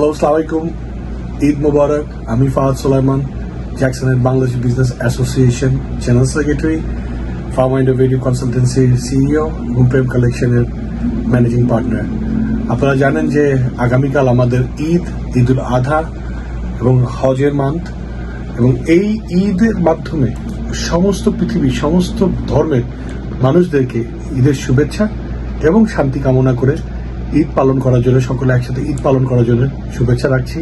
Hello, আসসালামু আলাইকুম। ঈদ মোবারক। আমি ফাহাদ সুলাইমান, জ্যাকসনের Bangladesh business association general secretary, pharma innovative কনসালটেন্সির সিইও এবং প্রেম কালেকশনের ম্যানেজিং পার্টনার। আপনারা জানেন যে আগামীকাল আমাদের ঈদ উল আধা এবং হজের মান্থ, এবং এই ঈদের মাধ্যমে সমস্ত পৃথিবীর সমস্ত ধর্মের মানুষদেরকে ঈদের শুভেচ্ছা এবং শান্তি কামনা করে ঈদ পালন করার জন্য, সকলে একসাথে ঈদ পালন করার জন্য শুভেচ্ছা রাখছি।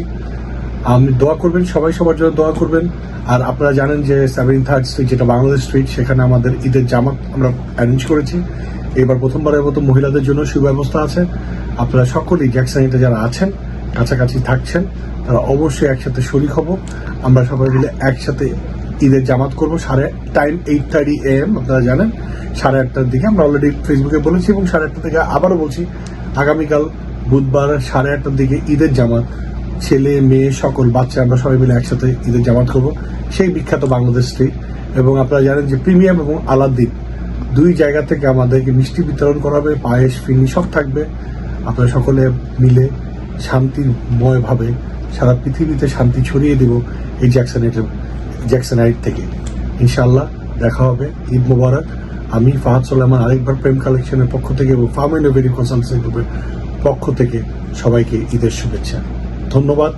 আপনি দোয়া করবেন, সবাই সবার জন্য দোয়া করবেন। আর আপনারা জানেন যে 73rd স্ট্রিট, যেটা বাংলাদেশ স্ট্রিট, সেখানে আমাদের ঈদের জামাত আমরা অ্যারেঞ্জ করেছি। এবার প্রথমবারের মতো মহিলাদের জন্য সুব্যবস্থা আছে। আপনারা সকলেই জ্যাকসনিতে যারা আছেন, কাছাকাছি থাকছেন, তারা অবশ্যই একসাথে শরীক হব। আমরা সবাই মিলে একসাথে ঈদের জামাত করবো। টাইম 8:30 AM, আপনারা জানেন 8:30টার দিকে। আমরা অলরেডি ফেসবুকে বলেছি এবং 8:30 থেকে আবারও বলছি, আগামীকাল বুধবার 8:30টার দিকে ঈদের জামাত, ছেলে মেয়ে সকল বাচ্চা আমরা সবাই মিলে একসাথে ঈদের জামাত করবো সেই বিখ্যাত বাংলাদেশ স্ট্রিট। এবং আপনারা জানেন যে প্রিমিয়াম এবং আলাদ্দিন দুই জায়গা থেকে আমাদেরকে মিষ্টি বিতরণ করা হবে, পায়েস, ফিরনি সব থাকবে। আপনারা সকলে মিলে শান্তিময়ভাবে সারা পৃথিবীতে শান্তি ছড়িয়ে দেব এই জ্যাকসনাইট থেকে। ইনশাআল্লাহ দেখা হবে। ঈদ মোবারক। আমি ফাহাদ সুলাইমান আরেকবার প্রেম কালেকশনের পক্ষ থেকে এবং ফার্মা ইনোভেটিভ কনসালটেন্সি গ্রুপের পক্ষ থেকে সবাইকে ঈদের শুভেচ্ছা। ধন্যবাদ।